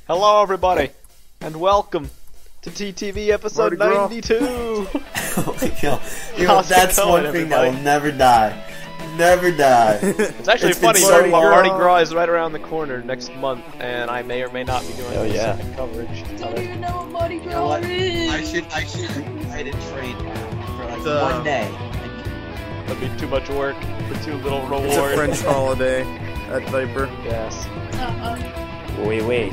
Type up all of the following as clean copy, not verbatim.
Hello, everybody, and welcome to TTV episode 92. Oh my god. That's going, one thing everybody? that will never die. Never die. It's actually funny, Mardi Gras is right around the corner next month, and I may or may not be doing second coverage. Don't even know what Mardi Gras is. I should write a trade for like one day. That'd be too much work for too little reward. It's a French holiday at Viper. Yes. Wait.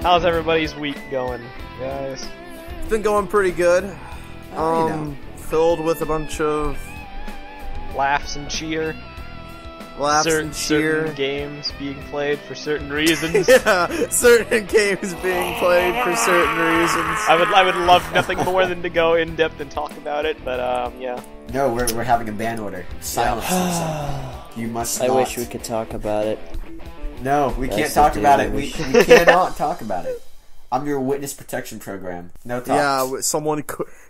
How's everybody's week going, guys? It's been going pretty good. know. Filled with a bunch of Laughs and cheer. laughs certain, and cheer. certain games being played for certain reasons. Yeah, certain games being played for certain reasons. I would love nothing more than to go in depth and talk about it, but yeah. No, we're having a ban order. Silence. You must not. I wish we could talk about it. No, we can't That's talk the about it. deal. We cannot talk about it. I'm your witness protection program. No talks. Yeah,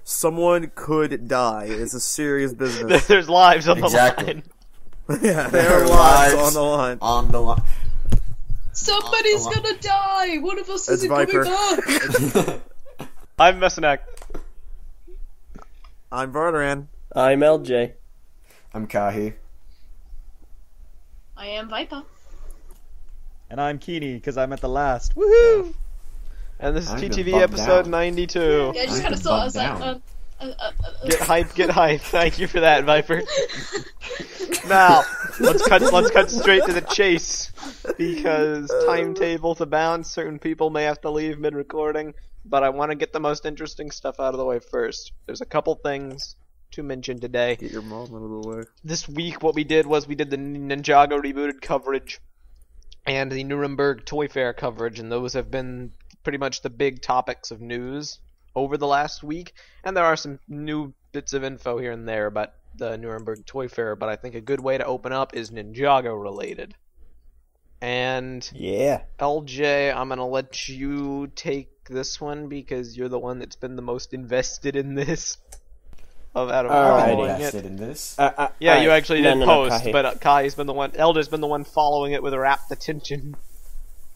someone could die. It's a serious business. There's lives on the Exactly. line. Yeah, there are lives on the line. On the line. Somebody's gonna die. One of us It's isn't Viper. coming back. I'm Messinak. I'm Vardaran. I'm LJ. I'm Kahi. I am Viper. And I'm Keeney, because I'm at the last. Woohoo! And this is I've been TTV bumped episode down. 92. Yeah, I just I kind of can saw it. I bump was like, down. Get hype. Thank you for that, Viper. Now, let's cut straight to the chase, because timetables abound. Certain people may have to leave mid-recording, but I want to get the most interesting stuff out of the way first. There's a couple things to mention today. Get your mom out of the way. This week, what we did was we did the Ninjago rebooted coverage and the Nuremberg Toy Fair coverage, and those have been pretty much the big topics of news over the last week. And there are some new bits of info here and there about the Nuremberg Toy Fair, but I think a good way to open up is Ninjago related. And Yeah. LJ, I'm gonna let you take this one because you're the one that's been the most invested in this. Out of Alrighty. following Invested it. in this. Yeah, you actually did post, Kahi. but Kai's been the one. Elder's been the one following it with rapt attention.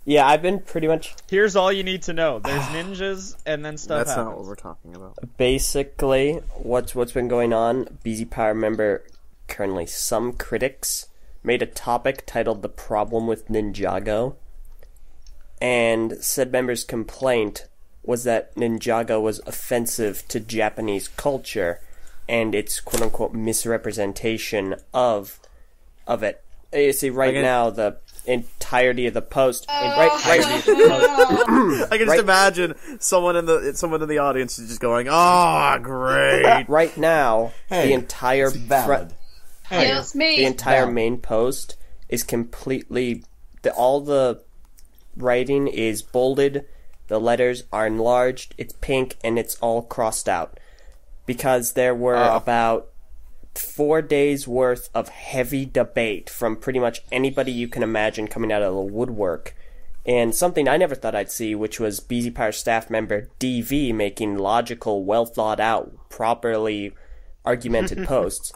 Yeah, I've been pretty much Here's all you need to know. There's ninjas, and then stuff That's happens. not what we're talking about. basically what's been going on. BZPower member, currently some critics, made a topic titled "The Problem with Ninjago," and said member's complaint was that Ninjago was offensive to Japanese culture and its quote-unquote misrepresentation of it. You see, right now the entirety of the post, I can just imagine someone in the audience is just going, "Ah, great!" right now Hey, the entire it's valid. Yeah, it's me. the entire Yeah. main post is completely all the writing is bolded, the letters are enlarged, it's pink, and it's all crossed out because there were about 4 days worth of heavy debate from pretty much anybody you can imagine coming out of the woodwork. And something I never thought I'd see, which was BZPower staff member DV making logical, well thought out, properly argumented posts.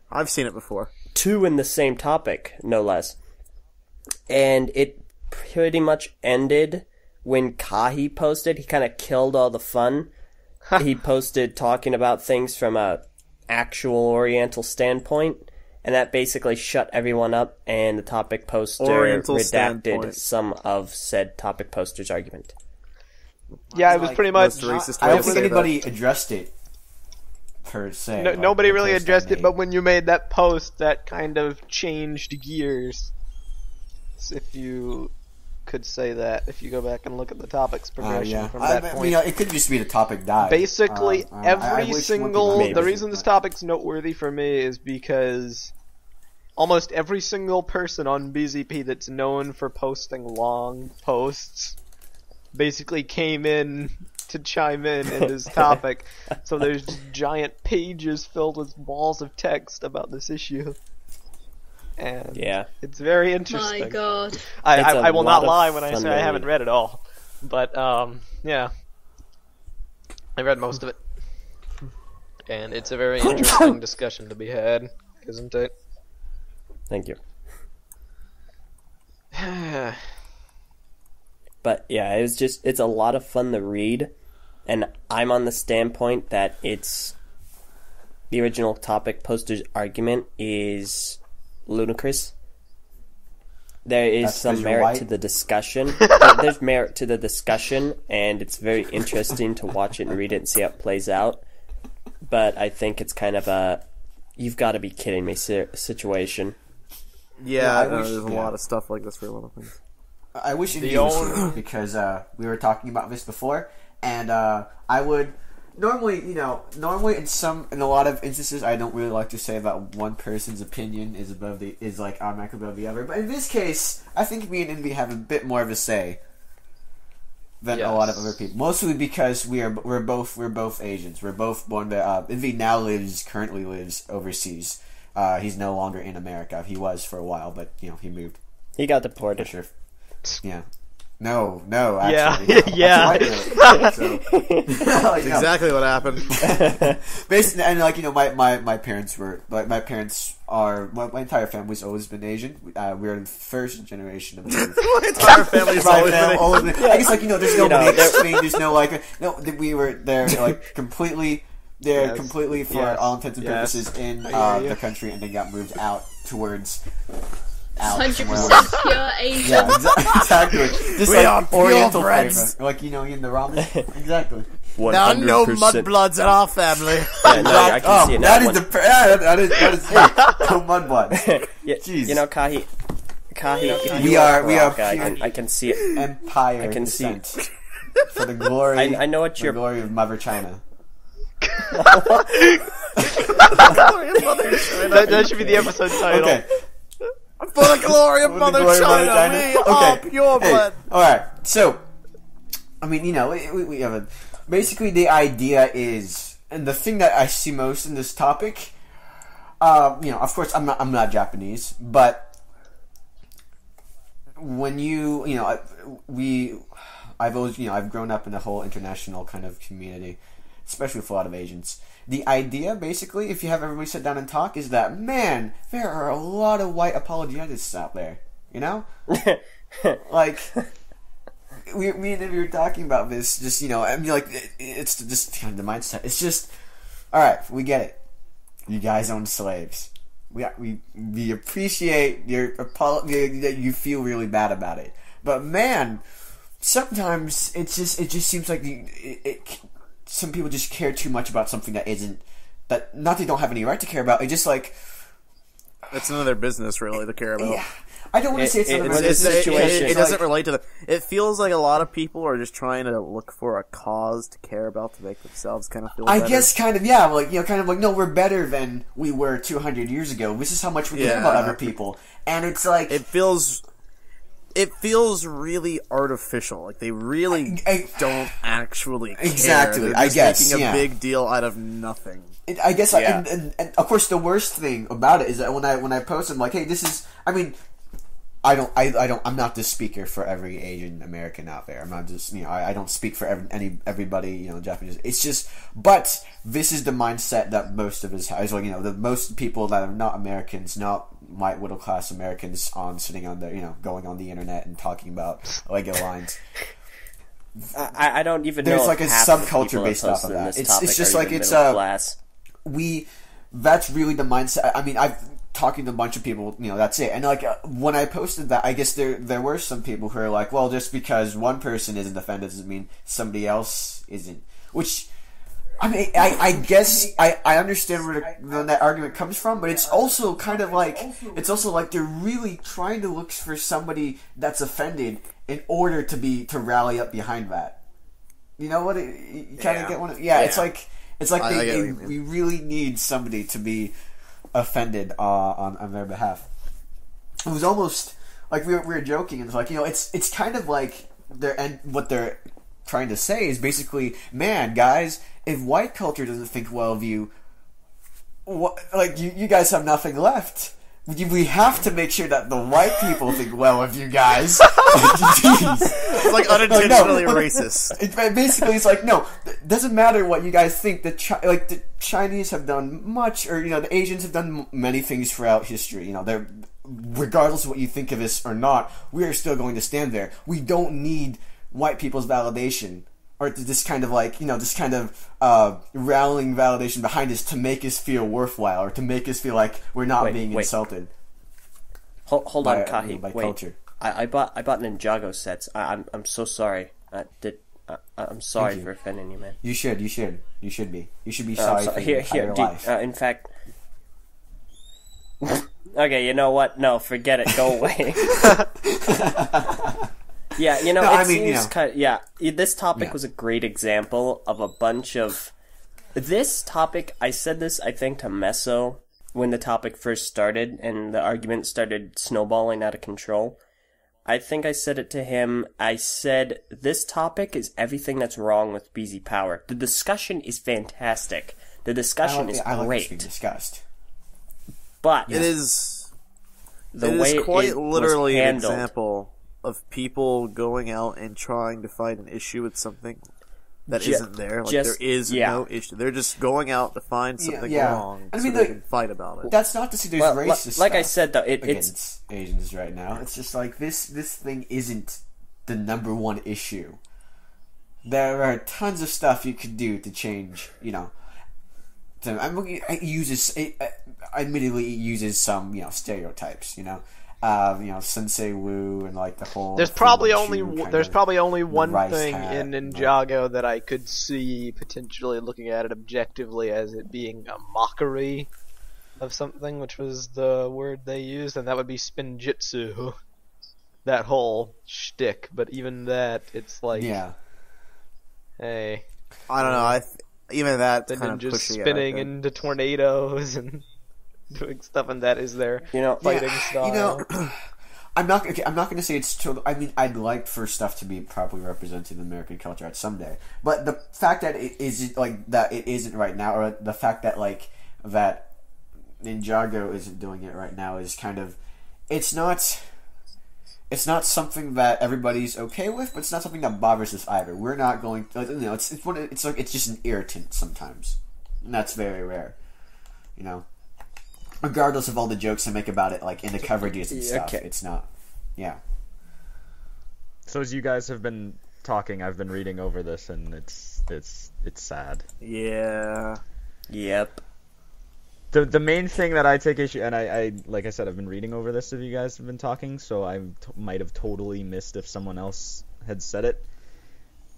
I've seen it before. 2 in the same topic, no less. And it pretty much ended when Kahi posted. He kind of killed all the fun. He posted talking about things from a actual Oriental standpoint, and that basically shut everyone up, and the topic poster Oriental redacted standpoint. some of said topic poster's argument. Yeah, it was pretty much. most racist I way don't to think say anybody addressed it per se. like Nobody the really post I addressed it, made. but when you made that post, that kind of changed gears. If you could say that, if you go back and look at the topics progression yeah. from that I point. mean, it could just be the topic died. Basically, I every wish single. more people The reason this topic's noteworthy for me is because almost every single person on BZP that's known for posting long posts basically came in to chime in this topic. So there's just giant pages filled with walls of text about this issue. and Yeah. it's very interesting. My God. I will not lot of lie when I fun say to I haven't read. read it all, but yeah, I read most of it, and it's a very interesting discussion to be had, isn't it? Thank you. But yeah, it's a lot of fun to read, and I'm on the standpoint that the original topic poster's argument is ludicrous. There is That's 'cause some you're merit white? to the discussion. There's merit to the discussion, and it's very interesting to watch it and read it and see how it plays out. But I think it's kind of a "you've got to be kidding me" situation. Yeah, I I know, wish- there's a yeah. lot of stuff like this for a lot of things. I wish India was here because we were talking about this before, and I would normally in a lot of instances, I don't really like to say that one person's opinion is like automatically above the other. But in this case, I think me and Envy have a bit more of a say than a lot of other people. Mostly because we're both Asians. We're both born there. Envy currently lives overseas. He's no longer in America. He was for a while, but he moved. He got deported. Sure. Yeah. No, actually. Yeah. Yeah. That's right. That's exactly what happened. Basically, and my parents were like my entire family's always been Asian. We're the first generation of My entire family's always been Asian. I guess there's no mixed thing. There's no we were there completely. They're Yes. completely for Yes. all intents and Yes. purposes in I hear the you. country, and they got moved out towards. 100% pure Asian. Yeah, exactly. Just We are pure Oriental friends. flavor, in the ramen. Exactly. There are no 100%. mudbloods in our family. Yeah, no, I can see it now. that is no mudblood. Yeah, Jeez. Kahi, if We you are Rock, pure I can see it. Empire I can see. descent for the glory. I know what the you're. glory of Mother China. That should be the episode title. Okay. For the glory of For the Mother glory of China, Mother China. we are pure Hey, blood. all right. So, we have basically the idea is, and the thing that I see most in this topic, of course, I'm not Japanese, but when I've always, I've grown up in a whole international kind of community, especially with a lot of Asians. The idea, basically, if you have everybody sit down and talk, is that, man, there are a lot of white apologists out there, Like, me and Ivy were talking about this, just, it's just kind of the mindset. It's just, alright, we get it. You guys own slaves. We appreciate that you feel really bad about it. But, man, sometimes it just seems like some people just care too much about something that isn't, not they don't have any right to care about. It's just like, It's none of their business, really, to care about. yeah. I don't want to say it's none of it's- their business. situation. It doesn't relate to them. It feels like a lot of people are just trying to look for a cause to care about to make themselves kind of feel I better. guess kind of, yeah, no, we're better than we were 200 years ago. This is how much we care about other people. And it's like... It feels really artificial. Like, they really don't actually care. Exactly, They're I just guess, making a yeah. big deal out of nothing. I guess, Yeah. and of course, the worst thing about it is that when I post, I'm like, hey, this is... I'm not the speaker for every Asian American out there. I'm not just, I don't speak for everybody, Japanese. It's just, but this is the mindset that most of us have. Like, the most people that are not Americans, not white middle class Americans, sitting on the, going on the internet and talking about Lego lines. I don't even know. There's if like a half of the subculture people based that off of posted that. this It's topic just are like even it's middle class. That's really the mindset. I've talking to a bunch of people, that's it. And when I posted that, I guess there were some people who are like, well, just because one person isn't offended doesn't mean somebody else isn't. Which, I guess I understand where that argument comes from, but it's also kind of like, they're really trying to look for somebody that's offended in order to rally up behind that. You know what? You kind of get one. Yeah, it's like we really need somebody to be offended on their behalf. It was almost like we were joking, and it's like, it's kind of like what they're trying to say is basically, man, guys, if white culture doesn't think well of you, you guys have nothing left. we have to make sure that the white people think well of you guys. Jeez. It's like unintentionally racist. Basically, it's like, no, it doesn't matter what you guys think. The Chinese have done much, or the Asians have done many things throughout history. They're, regardless of what you think of us or not, we are still going to stand there. We don't need white people's validation, or this kind of rallying validation behind us to make us feel worthwhile, or to make us feel like we're not being insulted. Hold on, Kahi. By wait. culture. I bought Ninjago sets. I'm so sorry. I'm sorry for offending you, man. You should be. You should be sorry for your life. In fact, okay. You know what? No, forget it. Go away. Yeah, this topic was a great example of a bunch of... This topic, I said this, I think, to Meso when the topic first started and the argument started snowballing out of control. I think I said it to him. I said, this topic is everything that's wrong with BZPower. The discussion is fantastic. The discussion is I like great. being discussed. But it is way quite it literally was an handled. example of people going out and trying to fight an issue with something that isn't there. Like, there is no issue. They're just going out to find something wrong so they can fight about it. That's not to say there's racist like stuff I said, though, it's against Asians right now. It's just like this thing isn't the number one issue. There are tons of stuff you could do to change, admittedly it uses some, stereotypes, Sensei Wu and like the whole. There's probably only one thing in Ninjago that I could see potentially looking at it objectively as it being a mockery of something, which was the word they used, and that would be spinjitzu. That whole shtick, but even that, it's like, hey, I don't know. Even that the kind of ninjas pushing spinning it, into tornadoes and doing stuff, and that is their fighting style. I'm not going to say it's total. I mean, I'd like for stuff to be properly represented in American culture at someday, but the fact that it isn't right now, or the fact that that Ninjago isn't doing it right now, is kind of, it's not something that everybody's okay with, but it's not something that bothers us either. We're not going. It's just an irritant sometimes, and that's very rare. Regardless of all the jokes I make about it, in the coverages and stuff, it's not. Yeah. So as you guys have been talking, I've been reading over this, and it's sad. Yeah. Yep. The main thing that I take issue, and I like I said, I've been reading over this if you guys have been talking, so I might have totally missed if someone else had said it.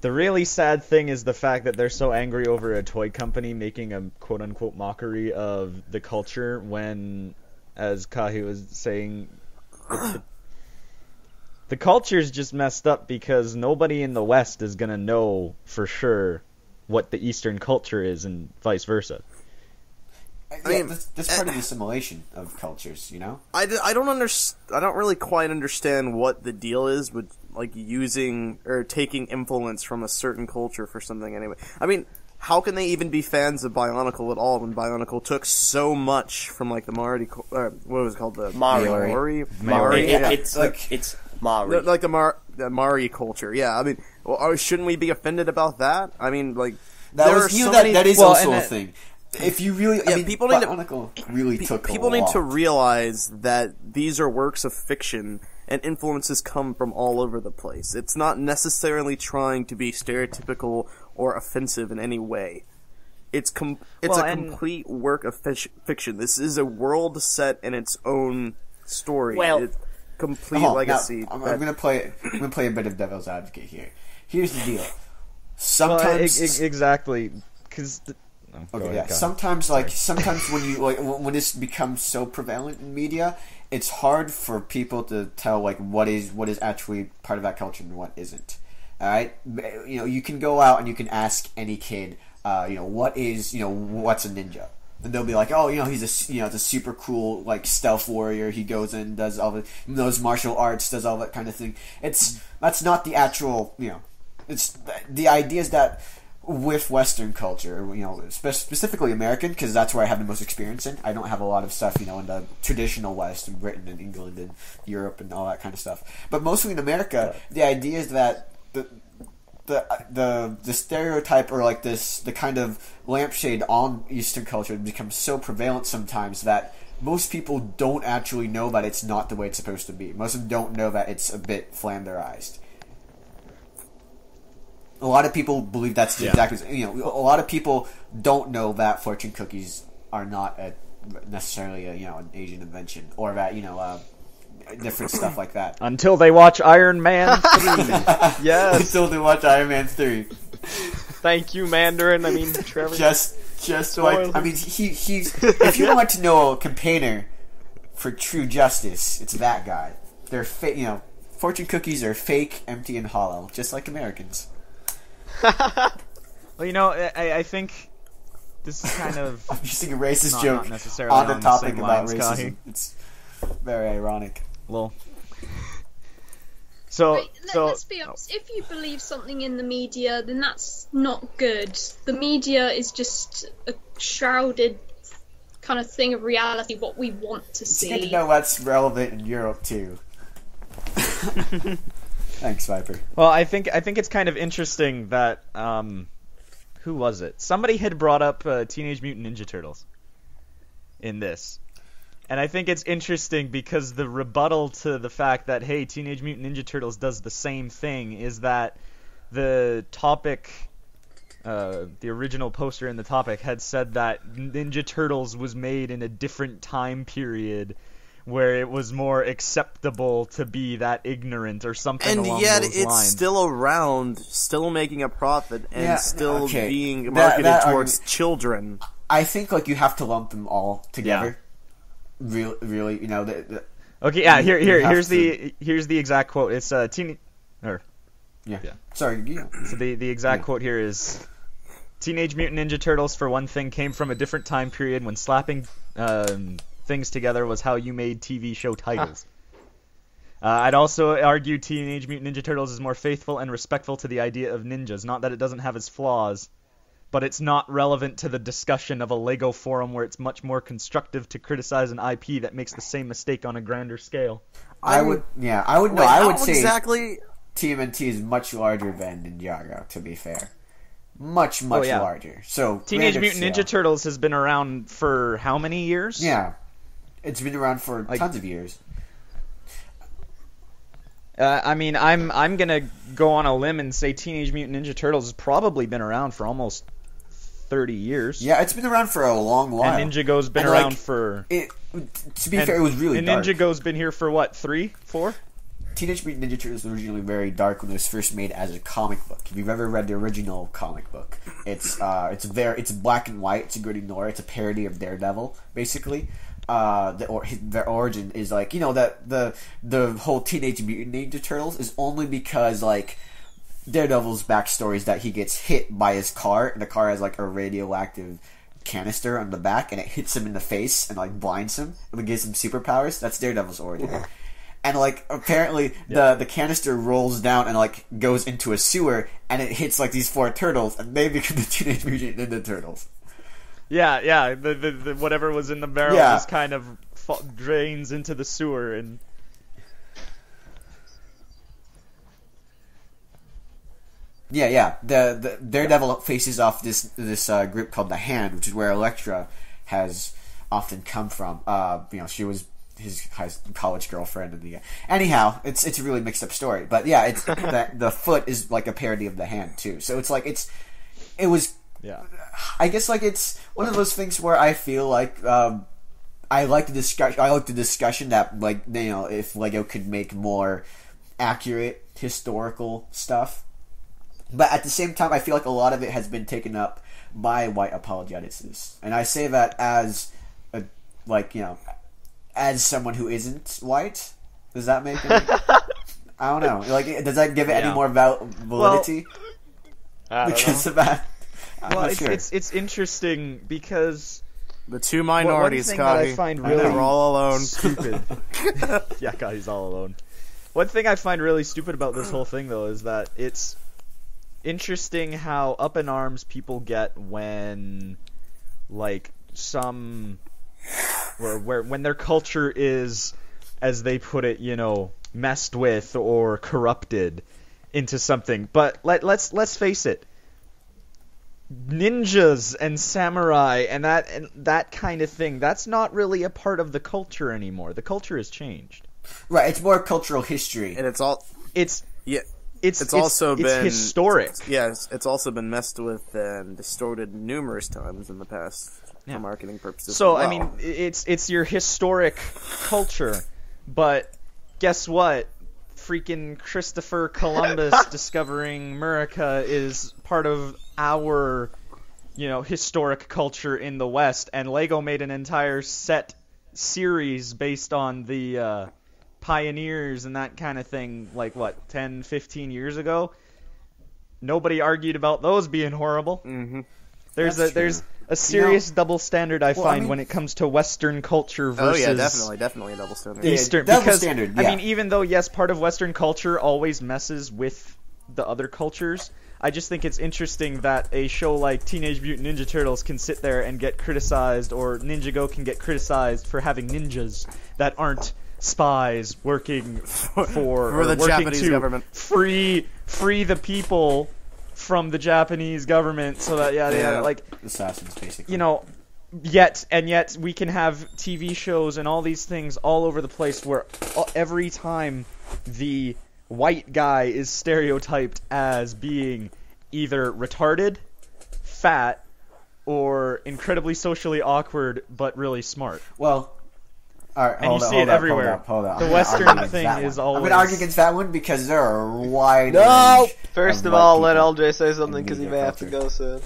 The really sad thing is the fact that they're so angry over a toy company making a quote-unquote mockery of the culture when, as Kahi was saying, the culture's just messed up because nobody in the West is going to know for sure what the Eastern culture is and vice versa. I mean, that's part of the assimilation of cultures, I don't really quite understand what the deal is with using or taking influence from a certain culture for something anyway. I mean, how can they even be fans of Bionicle at all when Bionicle took so much from the Maori, what was it called, the Maori. It's Maori. The Maori culture. Yeah, I mean, shouldn't we be offended about that? I mean, that is also a thing. If you really, people need to realize that these are works of fiction and influences come from all over the place. It's not necessarily trying to be stereotypical or offensive in any way. It's a complete work of fiction. This is a world set in its own story. Well, it's complete legacy. Now, I'm gonna play a bit of devil's advocate here. Here's the deal. Sometimes exactly because. Sometimes when this becomes so prevalent in media, it's hard for people to tell what is actually part of that culture and what isn't. All right, you can go out and you can ask any kid, what's a ninja, and they'll be like, oh, he's it's a super cool stealth warrior. He goes and does all those martial arts, does all that kind of thing. That's not the actual. It's the idea is that with Western culture, specifically American, because that's where I have the most experience in. I don't have a lot of stuff, in the traditional West, in Britain and England and Europe and all that kind of stuff. But mostly in America, the idea is that the stereotype, or like the kind of lampshade on Eastern culture becomes so prevalent sometimes that most people don't actually know that it's not the way it's supposed to be. Most of them don't know that it's a bit flanderized. A lot of people believe that's exactly. A lot of people don't know that fortune cookies are not necessarily an Asian invention, or that different stuff like that. Until they watch Iron Man 3. Yes. Until they watch Iron Man 3. Thank you, Mandarin. I mean, Trevor. Just like, I mean, he's. If you want to know a campaigner for true justice, it's that guy. They're fake. Fortune cookies are fake, empty, and hollow, just like Americans. Well, I think this is kind of. I'm using a racist not joke necessarily on the topic about lines, racism. It's very ironic. Well, let's be honest. If you believe something in the media, then that's not good. The media is just a shrouded kind of thing of reality, what we want to see. It's good to know what's relevant in Europe too. Thanks, Viper. Well, I think it's kind of interesting that who was it? Somebody had brought up Teenage Mutant Ninja Turtles in this. And I think it's interesting because the rebuttal to the fact that, hey, Teenage Mutant Ninja Turtles does the same thing is that the topic, the original poster in the topic had said that Ninja Turtles was made in a different time period where it was more acceptable to be that ignorant or something along those lines. And yet it's still around, still making a profit, and being marketed towards children. I think you have to lump them all together. Yeah. Really, okay, yeah. Here's the exact quote. It's Sorry. Yeah. So the exact quote here is, Teenage Mutant Ninja Turtles, for one thing, came from a different time period when slapping things together was how you made TV show titles. I'd also argue Teenage Mutant Ninja Turtles is more faithful and respectful to the idea of ninjas. Not that it doesn't have its flaws, but it's not relevant to the discussion of a LEGO forum where it's much more constructive to criticize an IP that makes the same mistake on a grander scale. I would say exactly TMNT is much larger than Ninjago, to be fair. Much larger. So Teenage Mutant Ninja Turtles has been around for how many years? Yeah. It's been around for tons of years. I mean, I'm gonna go on a limb and say Teenage Mutant Ninja Turtles has probably been around for almost 30 years. Yeah, it's been around for a long while. And Ninjago's been around for... To be fair, it was really dark. And Ninjago's been here for, what, 3, 4? Teenage Mutant Ninja Turtles was originally very dark when it was first made as a comic book. If you've ever read the original comic book, it's black and white, it's a gritty noir, it's a parody of Daredevil, basically. Their origin is that the whole Teenage Mutant Ninja Turtles is only because Daredevil's backstory is that he gets hit by his car, and the car has a radioactive canister on the back, and it hits him in the face and blinds him and gives him superpowers. That's Daredevil's origin. And apparently the canister rolls down and goes into a sewer, and it hits these 4 turtles, and they become the Teenage Mutant Ninja Turtles. Yeah. The whatever was in the barrel just kind of drains into the sewer and. Yeah. The Daredevil faces off this group called the Hand, which is where Elektra has often come from. She was his college girlfriend, and anyhow, it's a really mixed up story. But yeah, it's the Foot is a parody of the Hand too. So it's it was. Yeah. I guess it's one of those things where I feel I like the discussion that if LEGO could make more accurate historical stuff, but at the same time I feel a lot of it has been taken up by white apologetics, and I say that as as someone who isn't white. Does that make any? I don't know. Does that give it any more validity? Because of that. It's interesting because the two minorities, Scotty, I find really they're all alone. Stupid. Yeah, God, he's all alone. One thing I find really stupid about this whole thing, though, is that it's interesting how up in arms people get when, like, when their culture is, as they put it, messed with or corrupted into something. But let's face it, ninjas and samurai and that kind of thing, that's not really a part of the culture anymore. The culture has changed. Right, it's more cultural history. And it's historic. Yes, it's also been messed with and distorted numerous times in the past for marketing purposes. So, I mean, it's your historic culture, but guess what? Freaking Christopher Columbus discovering America is part of our, historic culture in the West, and Lego made an entire set series based on the pioneers and that kind of thing, 10, 15 years ago. Nobody argued about those being horrible. Mm-hmm. There's a serious double standard I find when it comes to Western culture versus definitely a double standard. Eastern. Double because standard, I mean, even though part of Western culture always messes with the other cultures, I just think it's interesting that a show like Teenage Mutant Ninja Turtles can sit there and get criticized, or Ninjago can get criticized for having ninjas that aren't spies working for the Japanese government. Free the people from the Japanese government, so that like assassins, basically. Yet we can have TV shows and all these things all over the place where every time the white guy is stereotyped as being either retarded, fat, or incredibly socially awkward but really smart. Well, all right, and you see it everywhere. Hold up. The Western thing is always... I'm going to argue against that one because there are a wide No! range First of all, let LJ say something because he may have to go soon.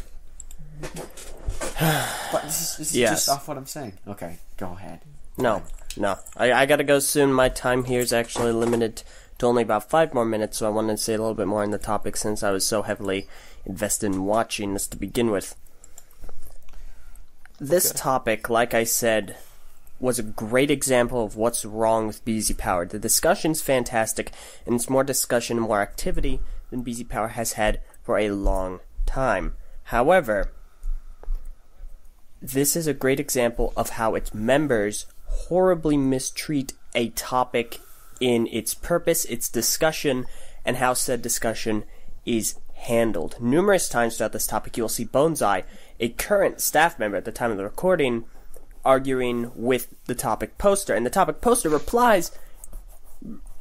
But this is just off what I'm saying. Okay, go ahead. No. I gotta go soon. My time here is actually limited to only about 5 more minutes, so I wanted to say a little bit more on the topic since I was so heavily invested in watching this to begin with. This topic, like I said, was a great example of what's wrong with BZPower. The discussion's fantastic, and it's more discussion and more activity than BZPower has had for a long time. However, this is a great example of how its members horribly mistreat a topic in its purpose, its discussion, and how said discussion is handled. Numerous times throughout this topic, you will see Boneseye, a current staff member at the time of the recording, arguing with the topic poster, and the topic poster replies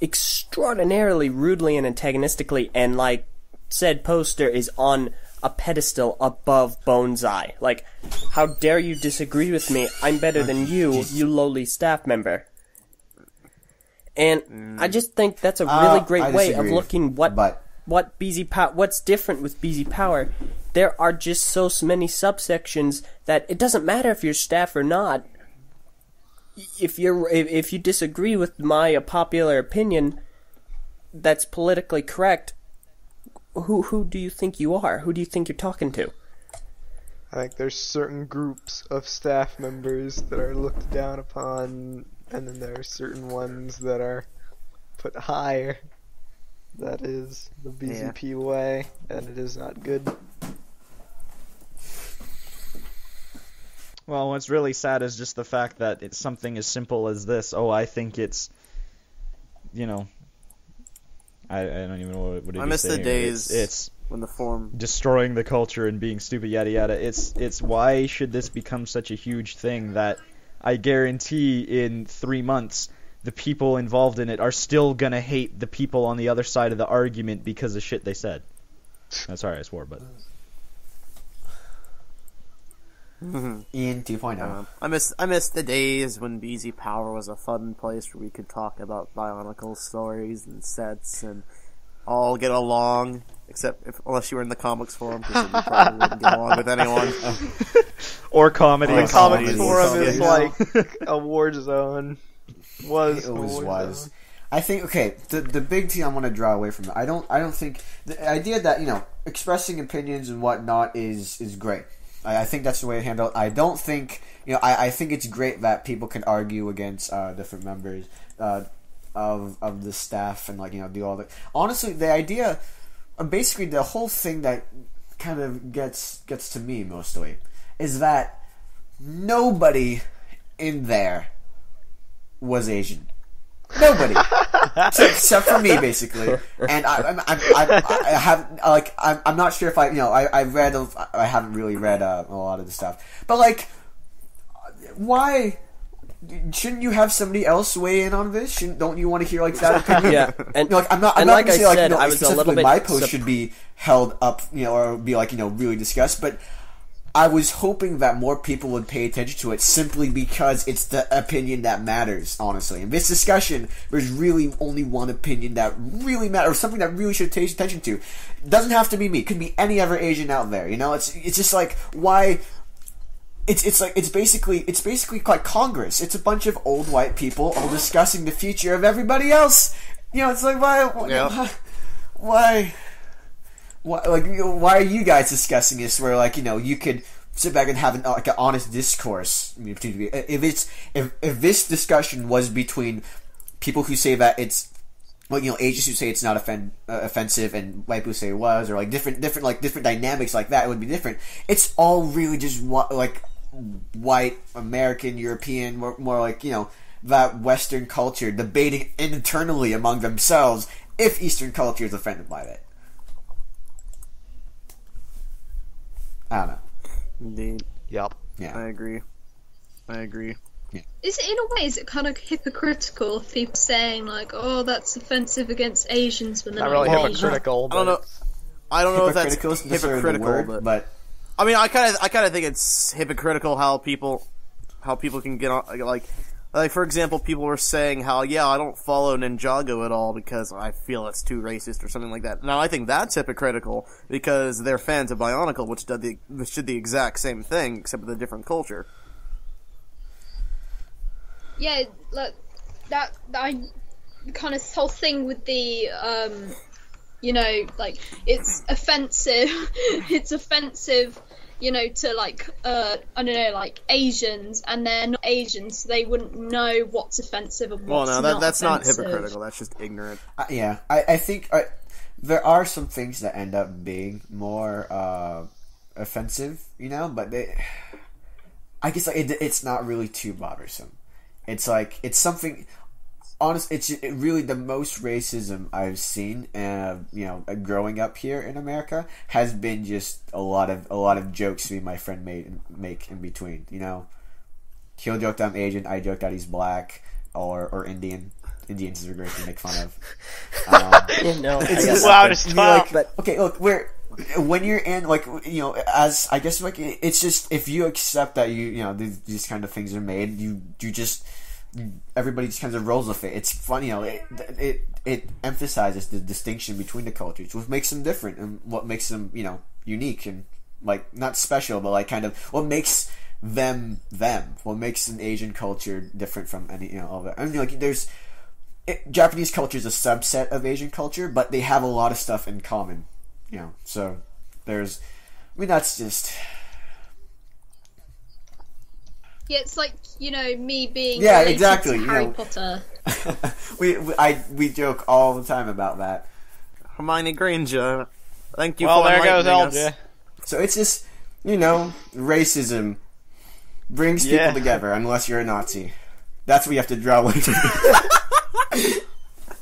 extraordinarily rudely and antagonistically, and like said poster is on a pedestal above Boneseye. Like, how dare you disagree with me? I'm better than you, you lowly staff member. And I just think that's a really great way of looking what's different with BZPower. There are just so many subsections that it doesn't matter if you're staff or not. If you disagree with my popular opinion that's politically correct, who do you think you are? Who do you think you're talking to? I think there's certain groups of staff members that are looked down upon, and then there are certain ones that are put higher. That is the BZP way, and it is not good. Well, what's really sad is just the fact that it's something as simple as this. Oh, I think it's, I don't even know what it is. I miss the days it's when the form destroying the culture and being stupid, yada yada. It's why should this become such a huge thing that I guarantee in 3 months the people involved in it are still gonna hate the people on the other side of the argument because of shit they said. Sorry, I swore, but. Ian 2.0. I miss the days when BZPower was a fun place where we could talk about Bionicle stories and sets and all get along, unless you were in the comics forum, because you probably wouldn't get along with anyone. Or comedy. The comics forum is like a war zone. It was. I think the big thing I want to draw away from it. I don't think the idea that expressing opinions and whatnot is great. I think that's the way to handle it. I don't think I think it's great that people can argue against different members of the staff and do all that. Honestly, the idea basically the whole thing that kind of gets to me mostly is that nobody in there was Asian. Nobody, except for me, basically. And I'm not sure if I haven't really read a lot of the stuff, but like, why shouldn't you have somebody else weigh in on this? Don't you want to hear like that opinion? Yeah, and like I'm not like gonna I say like said, I was a little bit my post should be held up, or be like really discussed, but I was hoping that more people would pay attention to it simply because it's the opinion that matters, honestly. In this discussion, there's really only one opinion that really matters, or something that really should take attention to. It doesn't have to be me. It could be any other Asian out there, It's just like, why... It's basically like Congress. It's a bunch of old white people all discussing the future of everybody else. It's like, why... Why are you guys discussing this? Where you could sit back and have an honest discourse. If this discussion was between people who say that it's Asians who say it's not offensive, and white people say it was, or different dynamics like that, it would be different. It's all really just white American, European, more like that Western culture debating internally among themselves if Eastern culture is offended by it. I don't know. Indeed. Yep. Yeah. I agree. Yeah. Is it kind of hypocritical if people saying like, "Oh, that's offensive against Asians," when they're Not really Asian? hypocritical. I don't know if that's Hypocritical isn't necessarily the hypocritical, word, but I mean, I kind of think it's hypocritical how people can get on, like for example, people were saying how, I don't follow Ninjago at all because I feel it's too racist or something like that. Now, I think that's hypocritical because they're fans of Bionicle, which did the exact same thing except with a different culture. Yeah, like that kind of whole thing with the it's offensive. It's offensive, to I don't know, like Asians, and they're not Asians, so they wouldn't know what's offensive and what's not that's offensive. not hypocritical. That's just ignorant. I think there are some things that end up being more offensive, but I guess it's not really too bothersome. It's it's something. Honestly, it's really the most racism I've seen. Growing up here in America has been just a lot of jokes me and my friend make in between. He'll joke that I'm Asian, I joke that he's black or Indian. Indians is a great thing to make fun of. It's just wow, to stop. Okay, look, when you're in as I guess it's just if you accept that these kind of things are made, you just. Everybody just kind of rolls with it. It's funny, it emphasizes the distinction between the cultures, what makes them different and what makes them, unique and not special, but kind of what makes them. What makes an Asian culture different from any all of it. I mean, Japanese culture is a subset of Asian culture, but they have a lot of stuff in common. So that's just. Yeah, it's like, me being exactly. to Harry Potter. we joke all the time about that. Hermione Granger, thank you well, for there goes enlightening us. LJ. So it's just, racism brings people together unless you're a Nazi. That's what you have to draw with.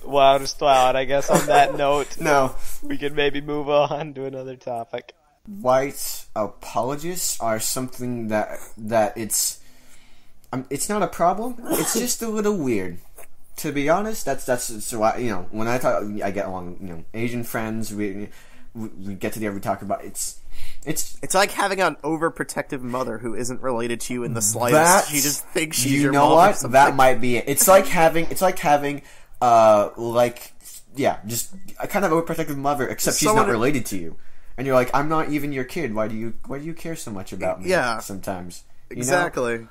Wow, and I guess on that note, no, we could maybe move on to another topic. White apologists are something that it's not a problem. It's just a little weird, to be honest. That's why when I get along Asian friends. We get together. We talk about it's like having an overprotective mother who isn't related to you in the slightest. She just thinks she's your mom. You know what? That might be it. It's like having just a kind of overprotective mother, except she's not related to you, and you're like, I'm not even your kid. Why do you care so much about me? Yeah, sometimes exactly.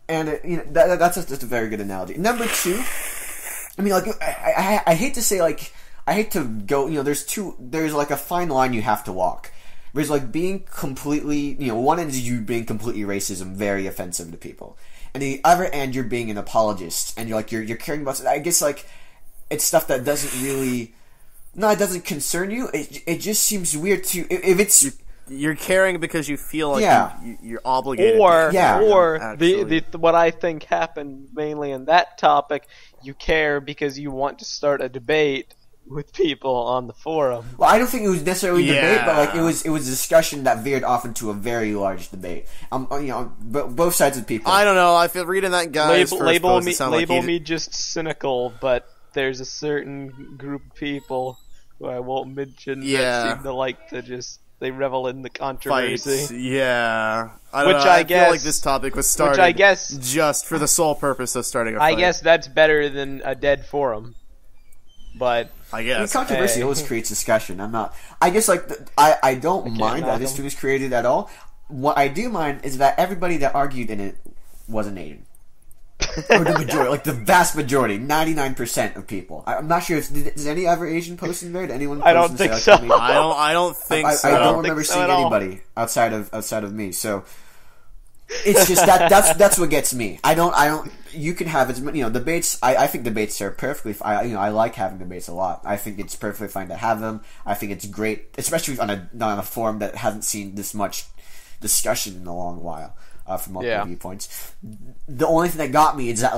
And that's just a very good analogy. Number two, I mean, I hate to say I hate to go. There's a fine line you have to walk. There's being completely, one end is you being completely racist and very offensive to people, and the other end you're being an apologist and you're caring about. I guess it's stuff that doesn't really no, it doesn't concern you. It just seems weird to if it's. You're caring because you feel like you're obligated. Or to, what I think happened mainly in that topic, you care because you want to start a debate with people on the forum. Well, I don't think it was necessarily a debate, but like it was a discussion that veered off into a very large debate. Both sides of the people. I don't know. I feel reading that guy's label me just cynical, but there's a certain group of people who I won't mention that seem to like to just. They revel in the controversy. Fight. Yeah. I feel like this topic was started just for the sole purpose of starting a fight. I guess that's better than a dead forum. But I guess. Controversy always creates discussion. I guess like I don't mind that history was created at all. What I do mind is that everybody that argued in it was an Asian. Or the majority, like the vast majority, 99% of people. I'm not sure if does any other Asian post in there? Did anyone? I don't think so. I don't think so. I don't remember seeing anybody outside of me. So it's just that's what gets me. I don't. You can have as many debates. I think debates are perfectly. I like having debates a lot. I think it's perfectly fine to have them. I think it's great, especially on a forum that hasn't seen this much discussion in a long while. From multiple viewpoints. The only thing that got me is that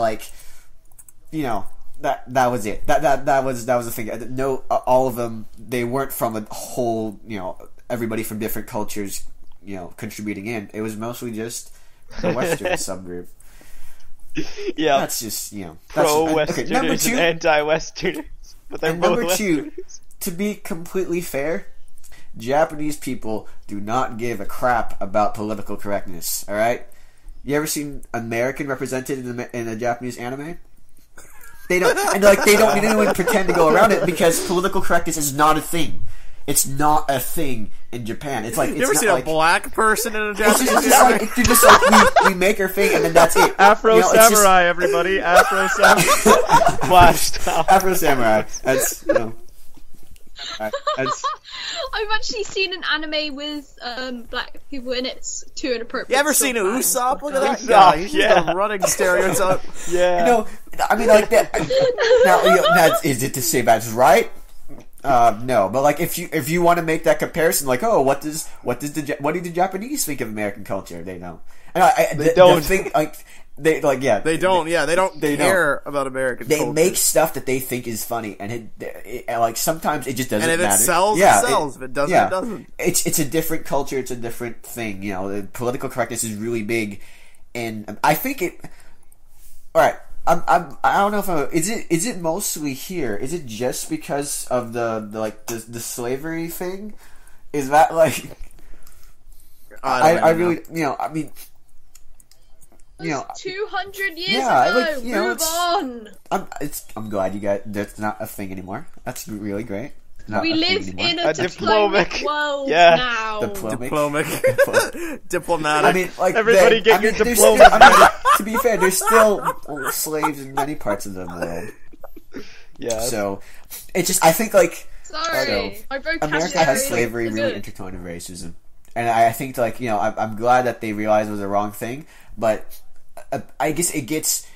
that was it. That was the thing. No, all of them, they weren't from a whole, everybody from different cultures, contributing in. It was mostly just the Western subgroup. Yeah. That's just, pro-Westerners number two, and anti-Westerners. But they're both number two, Westerners. To be completely fair, Japanese people do not give a crap about political correctness. All right, you ever seen American represented in a Japanese anime? They don't, and they don't even pretend to go around it because political correctness is not a thing. It's not a thing in Japan. It's like you ever seen a black person in a Japanese anime? It's just like we make our thing and then that's it. Afro Samurai, everybody. Afro Samurai. Flashed. Afro Samurai. That's I've actually seen an anime with black people in it. It's too inappropriate. You ever seen a Usopp? Look at that guy. He's just a running stereotype. Yeah. I mean, like that. Now, is it to say that's right? No, but like if you want to make that comparison, like, oh, what do the Japanese think of American culture? They don't. And they don't think like. They don't care about American culture. They make stuff that they think is funny, and it like sometimes it just doesn't matter. And if it sells, it sells. If it doesn't, it doesn't. It's a different culture. It's a different thing. The political correctness is really big, and I think it. All right, I don't know if is it mostly here? Is it just because of the slavery thing? Is that like? I really I mean. 200 years ago. Move on. I'm glad you guys. That's not a thing anymore. That's really great. We live in a diplomatic world now. Diplomatic. I mean, like everybody get your diploma. To be fair, there's still slaves in many parts of the world. Yeah. So it's just I think like sorry, America has slavery really intertwined with racism, and I think I'm glad that they realized it was the wrong thing, but. I guess it gets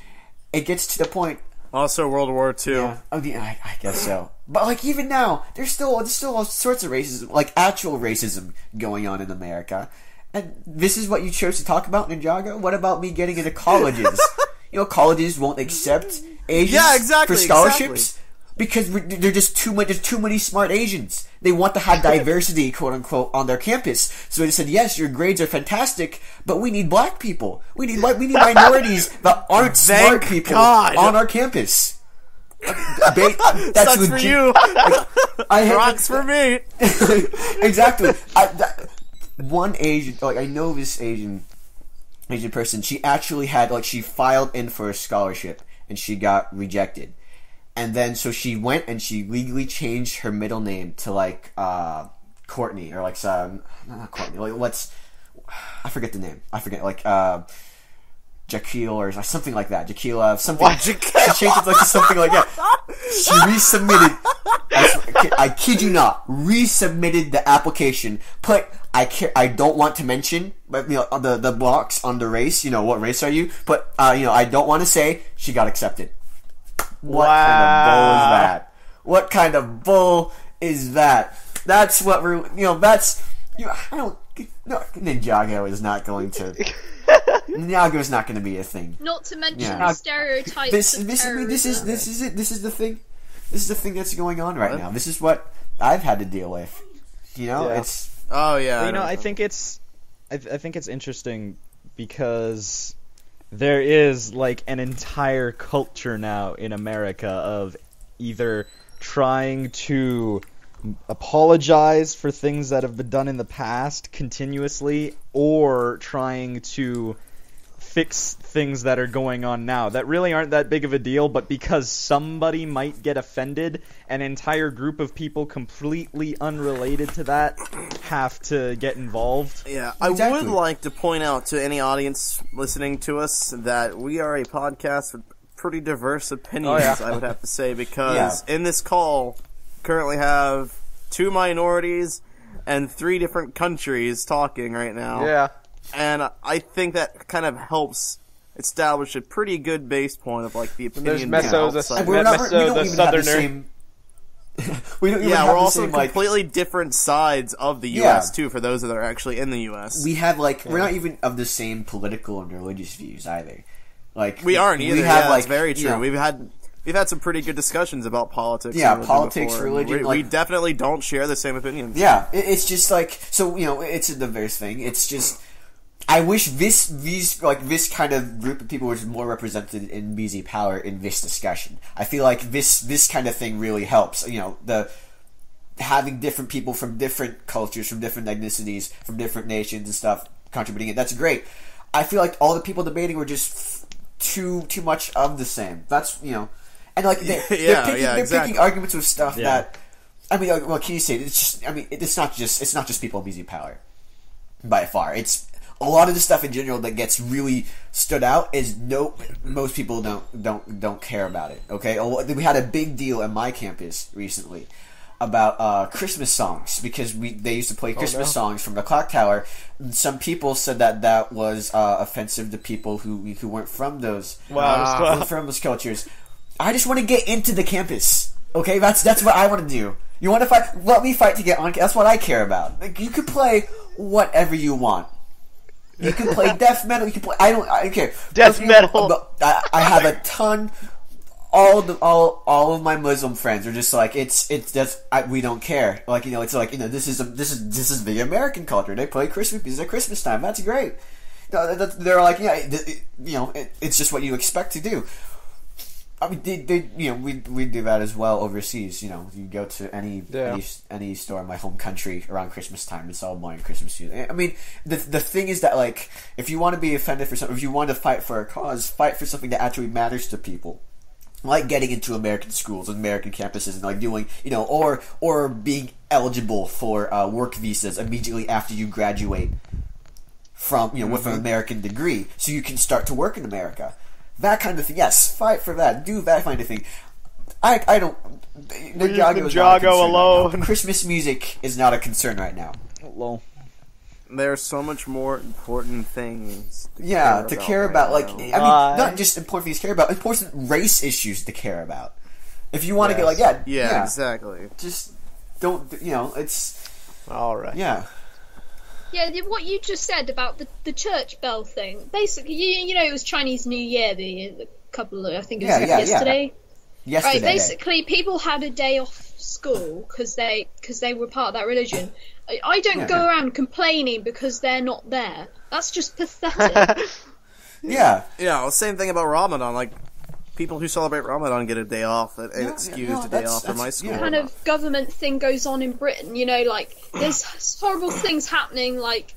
to the point. Also, World War II. Yeah, I mean, I guess so. But like even now, there's still all sorts of racism, like actual racism, going on in America. And this is what you chose to talk about, Ninjago. What about me getting into colleges? Colleges won't accept Asians for scholarships because they're just too much. There's too many smart Asians. They want to have diversity, quote unquote, on their campus. So they said, yes, your grades are fantastic, but we need black people. We need minorities that aren't smart people on our campus. That's sucks for you. Rocks for me. Exactly. One Asian, I know this Asian person. She actually had she filed in for a scholarship and she got rejected. And then, so she went and she legally changed her middle name to Courtney or not Courtney. I forget the name. I forget Jaquil or something like that. Jaquila something. She changed it to something like that. She resubmitted. I kid you not. Resubmitted the application. I don't want to mention, but the box on the race. What race are you? But I don't want to say she got accepted. What kind of bull is that? What kind of bull is that. That's what we're, that's, I don't, no, Ninjago is not going to, Ninjago is not going to be a thing. Not to mention the stereotypes of terrorism. This is it. This is the thing. This is the thing that's going on right now. This is what I've had to deal with. It's. Oh yeah. Well, I think it's interesting because there is like an entire culture now in America of either trying to apologize for things that have been done in the past continuously, or trying to fix things that are going on now that really aren't that big of a deal, but because somebody might get offended, an entire group of people completely unrelated to that have to get involved. Yeah, exactly. I would like to point out to any audience listening to us that we are a podcast with pretty diverse opinions, I would have to say, because in this call currently have 2 minorities and 3 different countries talking right now. Yeah. And I think that kind of helps establish a pretty good base point of like the opinion. There's Meso, the southerner. We're also completely different sides of the U.S. too. For those that are actually in the U.S., we have we're not even of the same political and religious views either. We aren't either. We have that's very true. We've had some pretty good discussions about politics. Yeah, politics, religion. We definitely don't share the same opinions. Yeah, it's just it's a diverse thing. It's just, I wish this kind of group of people was more represented in BZPower in this discussion. I feel like this kind of thing really helps. The having different people from different cultures, from different ethnicities, from different nations and stuff contributing it. That's great. I feel like all the people debating were just too much of the same. That's and they're picking arguments with stuff that, what can you say? It's just, it's not just people in BZPower by far. It's a lot of the stuff in general that gets really stood out is most people don't care about it. Okay, we had a big deal at my campus recently about Christmas songs, because they used to play Christmas songs from the clock tower. And some people said that was offensive to people who weren't from those from those cultures. I just want to get into the campus. Okay, that's what I want to do. You want to fight? Let me fight to get on. That's what I care about. You can play whatever you want. You can play death metal. You can play. I don't care. Death metal. I have a ton. All of my Muslim friends are just like, we don't care. This is the American culture. They play Christmas music at Christmas time. That's great. They're like, it's just what you expect to do. We do that as well overseas. You go to any store in my home country around Christmas time, it's all buying Christmas music. The thing is that, if you want to be offended for something, if you want to fight for a cause, fight for something that actually matters to people. Like getting into American schools and American campuses and doing, or being eligible for work visas immediately after you graduate from, with an American degree, so you can start to work in America. That kind of thing. Yes, fight for that. Do that kind of thing. I don't. Ninjago alone. Right, Christmas music is not a concern right now. Lol. There are so much more important things to care about. Not just important things to care about, important race issues to care about. If you want to get exactly. Just don't, it's... Alright. Yeah. Yeah, what you just said about the church bell thing, basically, it was Chinese New Year, the couple of, I think it was yesterday. Yeah. Yesterday. Right, basically, people had a day off school because they were part of that religion. I don't go around complaining because they're not there. That's just pathetic. Yeah. Same thing about Ramadan. People who celebrate Ramadan get a day off, an excused day off from my school. What kind of government thing goes on in Britain? There's horrible things happening, like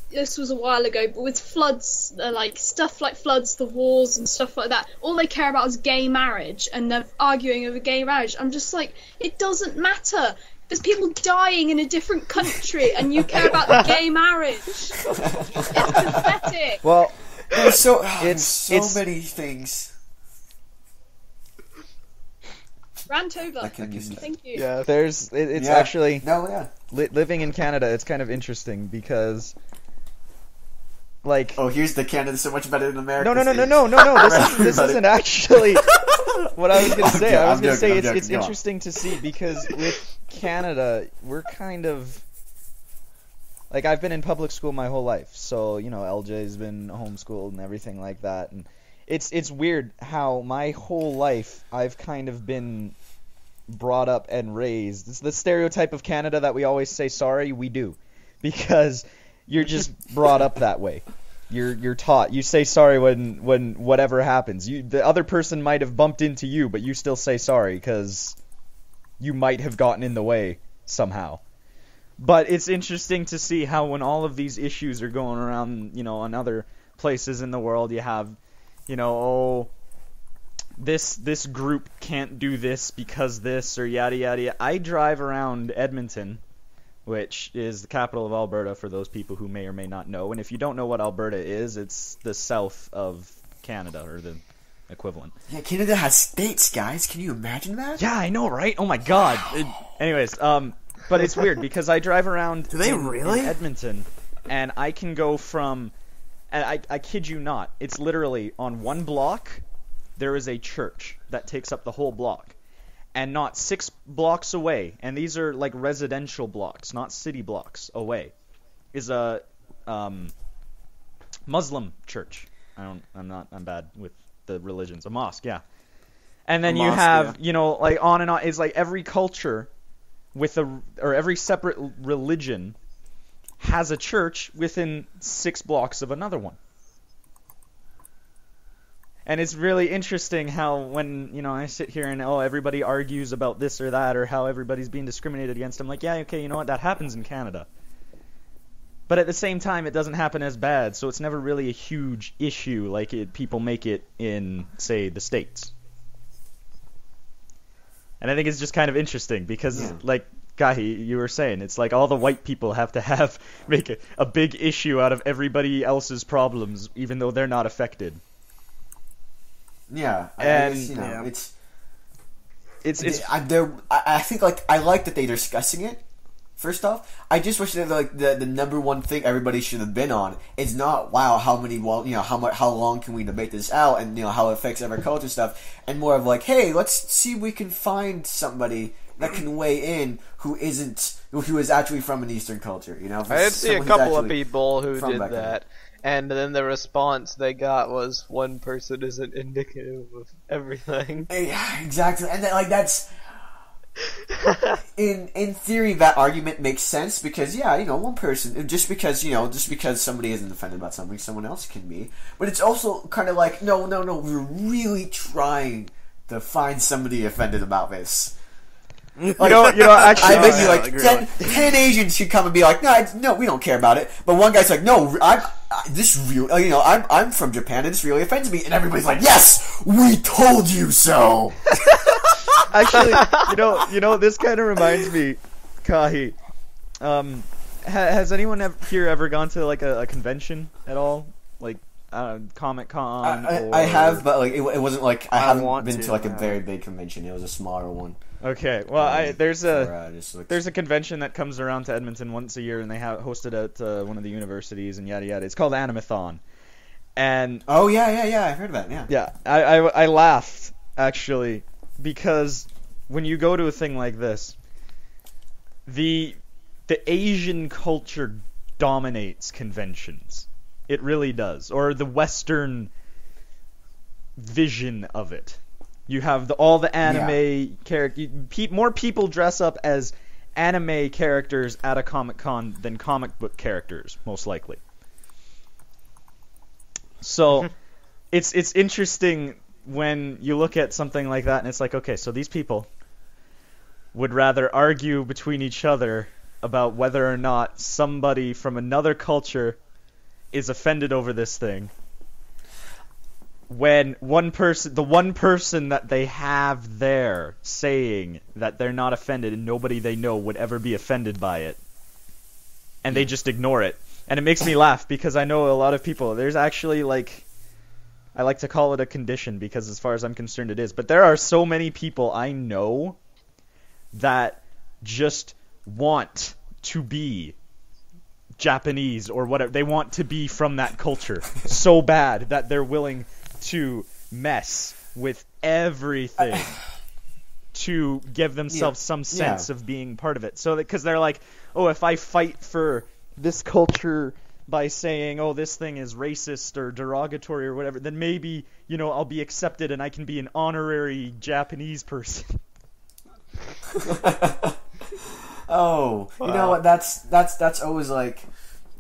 this was a while ago, but with floods, stuff like floods, the wars and stuff like that, all they care about is gay marriage, and they're arguing over gay marriage. I'm just like, it doesn't matter. There's people dying in a different country, and you care about gay marriage. It's pathetic. Well, there's so many things. Rant over. Thank you. Yeah, it's actually... No, yeah. Living in Canada, it's kind of interesting because... here's the Canada so much better than America. No. This isn't actually what I was going to say. I was going to say it's interesting to see, because with Canada, we're kind of... Like, I've been in public school my whole life, so, LJ's been homeschooled and everything like that, and it's weird how my whole life I've kind of been brought up and raised. It's the stereotype of Canada that we always say sorry, we do. Because you're just brought up that way. You're taught. You say sorry when whatever happens. The other person might have bumped into you, but you still say sorry because you might have gotten in the way somehow. But it's interesting to see how when all of these issues are going around, on other places in the world, you have, this group can't do this because this, or yada yada yada. I drive around Edmonton, which is the capital of Alberta for those people who may or may not know. And if you don't know what Alberta is, it's the south of Canada, or the equivalent. Yeah, Canada has states, guys. Can you imagine that? Yeah, I know, right? Oh my god. Anyways, but it's weird because I drive around in Edmonton, and I can go from, and I kid you not, it's literally on one block, there is a church that takes up the whole block. And not 6 blocks away, and these are like residential blocks, not city blocks away, is a Muslim church. I'm bad with the religions. A mosque, yeah. And then you have, like on and on. It's like every culture or every separate religion has a church within 6 blocks of another one. And it's really interesting how when, I sit here and, everybody argues about this or that, or how everybody's being discriminated against, I'm like, yeah, okay, you know what, that happens in Canada. But at the same time, it doesn't happen as bad, so it's never really a huge issue like people make it in, say, the States. And I think it's just kind of interesting because, like Gahi, you were saying, it's like all the white people have to make a big issue out of everybody else's problems, even though they're not affected. Yeah, I guess, I think I like that they're discussing it. First off, I just wish that the number one thing everybody should have been on is not how long can we debate this out, and how it affects every culture stuff, and more of like, hey, let's see if we can find somebody that can weigh in who is actually from an Eastern culture. I did see a couple of people who did that. And then the response they got was, one person isn't indicative of everything. Yeah, exactly. And then, that's... in theory, that argument makes sense because, one person... Just because somebody isn't offended about something, someone else can be. But it's also kind of like, no, we're really trying to find somebody offended about this. Actually, I bet you 10 Asians should come and be like, no, we don't care about it. But one guy's like, no, I'm from Japan and this really offends me, and everybody's like, yes, we told you so. Actually, this kind of reminds me, Kahi. Has anyone here ever gone to a convention at all, Comic-Con? I have, but it wasn't I haven't been to a very big convention. It was a smaller one. Okay, well, there's a convention that comes around to Edmonton once a year, and they host it at one of the universities and yada yada. It's called Animathon, and oh yeah, I've heard of that. Yeah, I laughed actually because when you go to a thing like this, the Asian culture dominates conventions. It really does, or the Western vision of it. You have all the anime characters. More people dress up as anime characters at a Comic-Con than comic book characters, most likely. So, it's interesting when you look at something like that, and it's like, okay, so these people would rather argue between each other about whether or not somebody from another culture is offended over this thing, when the one person that they have there saying that they're not offended and nobody they know would ever be offended by it, and they just ignore it. And it makes me laugh because I know a lot of people, there's actually I like to call it a condition because as far as I'm concerned it is, but there are so many people I know that just want to be Japanese or whatever. They want to be from that culture so bad that they're willing to mess with everything to give themselves some sense of being part of it. So because they're like, oh, if I fight for this culture by saying, oh, this thing is racist or derogatory or whatever, then maybe, I'll be accepted and I can be an honorary Japanese person. Oh, wow. You know what? That's always like,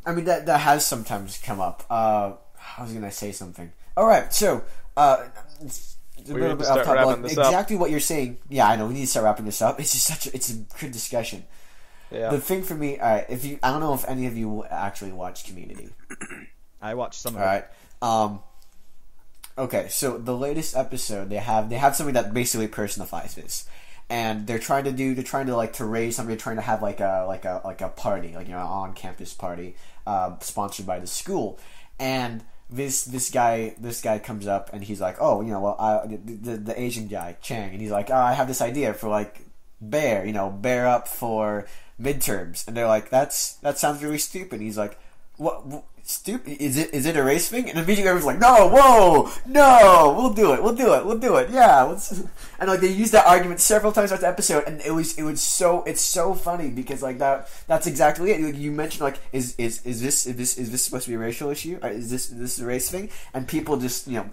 I mean, that has sometimes come up. I was gonna say something. All right, so we need to start wrapping this up. Exactly what you're saying. Yeah, I know we need to start wrapping this up. It's just it's a good discussion. Yeah. The thing for me, I don't know if any of you actually watch Community. I watched some of it. All right. Okay, so the latest episode they have something that basically personifies this, and they're trying to raise something, trying to have like a party, like on campus party, sponsored by the school, and this guy comes up and he's like, oh, the Asian guy Chang, and he's like, oh, I have this idea for like bear up for midterms, and they're like, that sounds really stupid. He's like, what stupid is it a race thing? And immediately everyone's like, no, we'll do it, yeah, and like they used that argument several times throughout the episode, and it's so funny because like that's exactly it. Like, you mentioned like is this supposed to be a racial issue? Or is this a race thing? And people just you're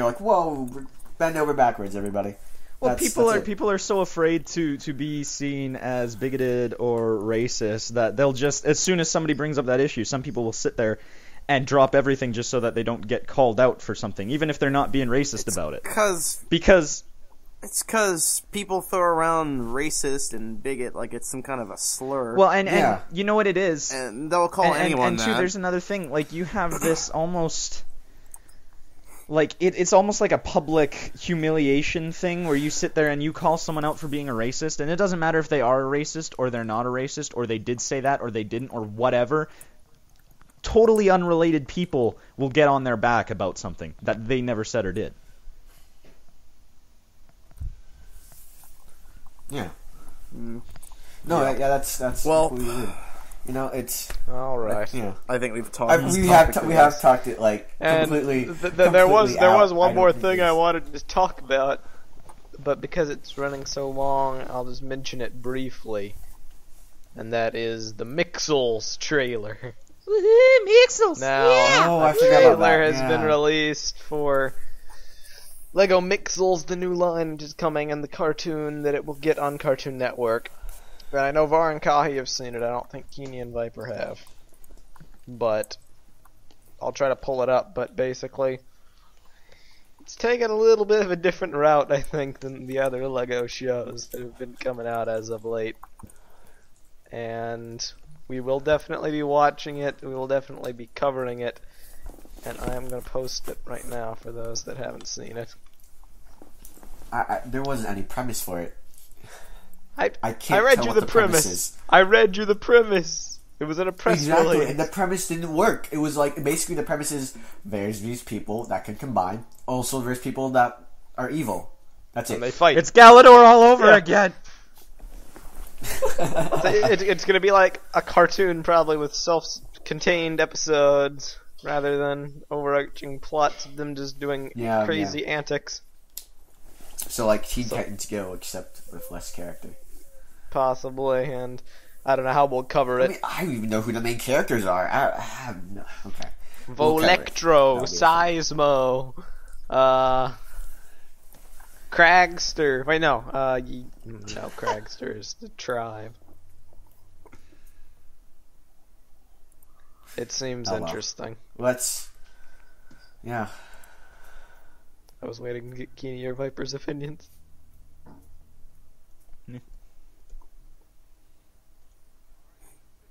like, whoa, bend over backwards, everybody. Well, people are so afraid to be seen as bigoted or racist that they'll just, as soon as somebody brings up that issue, some people will sit there and drop everything just so that they don't get called out for something, even if they're not being racist about it. Because it's because people throw around racist and bigot like it's some kind of a slur. Well, and you know what it is, and they'll call anyone that. And too, there's another thing. Like you have this almost. Like, it's almost like a public humiliation thing where you sit there and you call someone out for being a racist, and it doesn't matter if they are a racist or they're not a racist or they did say that or they didn't or whatever. Totally unrelated people will get on their back about something that they never said or did. Yeah. No, yeah, that's well. It's all right. I think we've talked. We have talked it like completely. There was one more thing I wanted to talk about, but because it's running so long, I'll just mention it briefly, and that is the Mixels trailer. Mixels! Now, I the forgot about that. trailer has been released for Lego Mixels, the new line, which is coming, and the cartoon that it will get on Cartoon Network. And I know Var and Kahi have seen it. I don't think Keeny and Viper have. But I'll try to pull it up. But basically, it's taken a little bit of a different route, I think, than the other Lego shows that have been coming out as of late. And we will definitely be watching it. We will definitely be covering it. And I am going to post it right now for those that haven't seen it. There wasn't any premise for it. I read you the premise. I read you the premise. It was in a press release. And the premise didn't work. It was like, basically the premise is, there's these people that can combine. Also, there's people that are evil. That's it. And they fight. It's Galador all over again. It's going to be like a cartoon, probably, with self-contained episodes, rather than overarching plots of them just doing crazy antics. So like Teen Titans Go, except with less character. Possibly, and I don't know how we'll cover it. I don't even know who the main characters are. I have no... Okay. Volectro, Seismo, Cragster. Wait, no. No, Cragster is the tribe. It seems interesting. Let's... Yeah. I was waiting to get Keeny or Viper's opinions.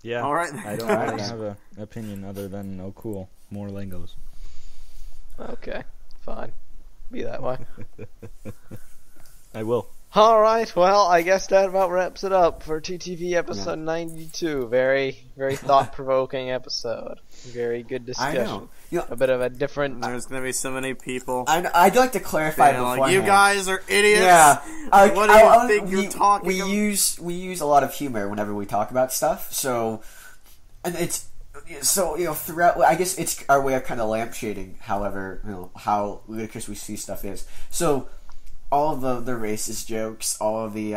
Yeah. All right. I don't have an opinion other than, oh cool, more Legos. Okay, fine. Be that way. I will. Alright, well, I guess that about wraps it up for TTV episode 92. Very, very thought-provoking episode. Very good discussion. I know. A bit of a different... There's going to be so many people. I'd like to clarify beforehand. Like, you guys are idiots. Yeah. What do you think you're talking about? We use a lot of humor whenever we talk about stuff, so... And it's... So, throughout... I guess it's our way of kind of lampshading, however, how ludicrous we see stuff is. So... all of the racist jokes, all of the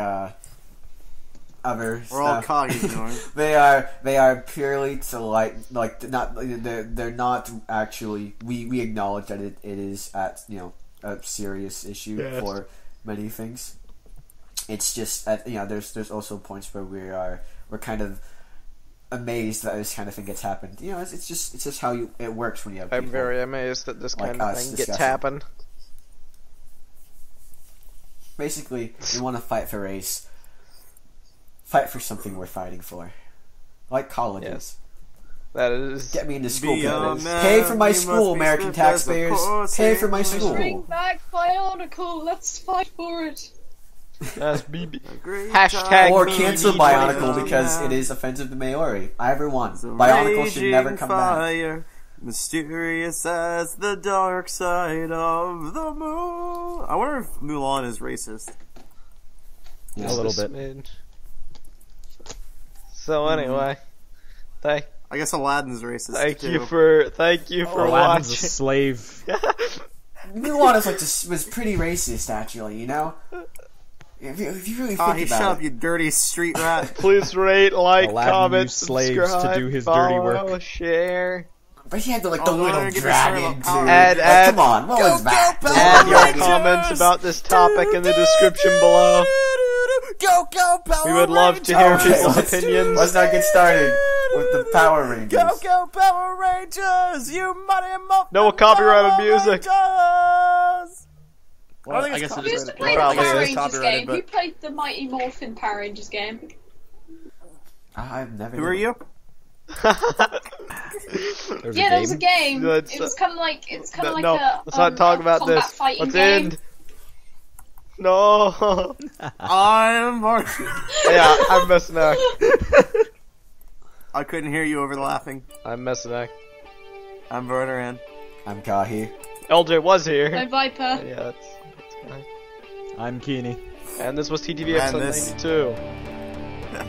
other We're all stuff. coggy ignoring. They are purely to they're not actually. We acknowledge that it is a serious issue for many things. It's just there's also points where we're kind of amazed that this kind of thing gets happened. It's just how it works when you have. I'm very amazed that this kind of thing gets discussing. happened. Basically, you want to fight for race. Fight for something worth fighting for. Like colleges. Yes. That is... Get me into school. Man, pay for my school, American taxpayers. Pay for my school. Bring back Bionicle. Let's fight for it. That's BB. Hashtag Or BB. cancel Bionicle because it is offensive to Maori. I ever won. Bionicle should never come back. Mysterious as the dark side of the moon. I wonder if Mulan is racist. Yeah. A little bit. Smidge. So anyway, I guess Aladdin's racist. thank too. you for Aladdin's a watching. slave. Mulan was pretty racist, actually. If you really think Shut about up, it. you dirty street rat. Please rate, like, Aladdin comment, used slaves subscribe, to do his follow, dirty work. share. But he had the Oh, little we're gonna get dragon started too. on Add- Come on, what was that? Add your Rangers! comments about this topic in the description below. Go Power We would love to hear Okay, people's let's opinions. not get started with the Power Rangers. Go Power Rangers! You mighty morphin' No copyrighted Power music. Rangers! Well, I guess it's Who used to copyrighted. play the Probably Power is Rangers copyrighted, game? but- Who played the Mighty Morphin Power Rangers game? I've never. Who are you? There's Yeah, there was a game. That's- It was kind of like a let's not talk about combat this. fighting Let's game. end. No. I'm Mark. Yeah, I'm Messinac. I couldn't hear you over the laughing. I'm Messinac. I'm Verderan. I'm Kahi. LJ was here. No Viper. Yeah, that's fine. I'm Keeney. And this was TTV And episode this- 92.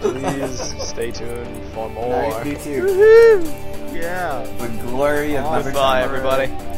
Please stay tuned for more. Nice to meet you. Yeah. The glory of Goodbye, Never everybody.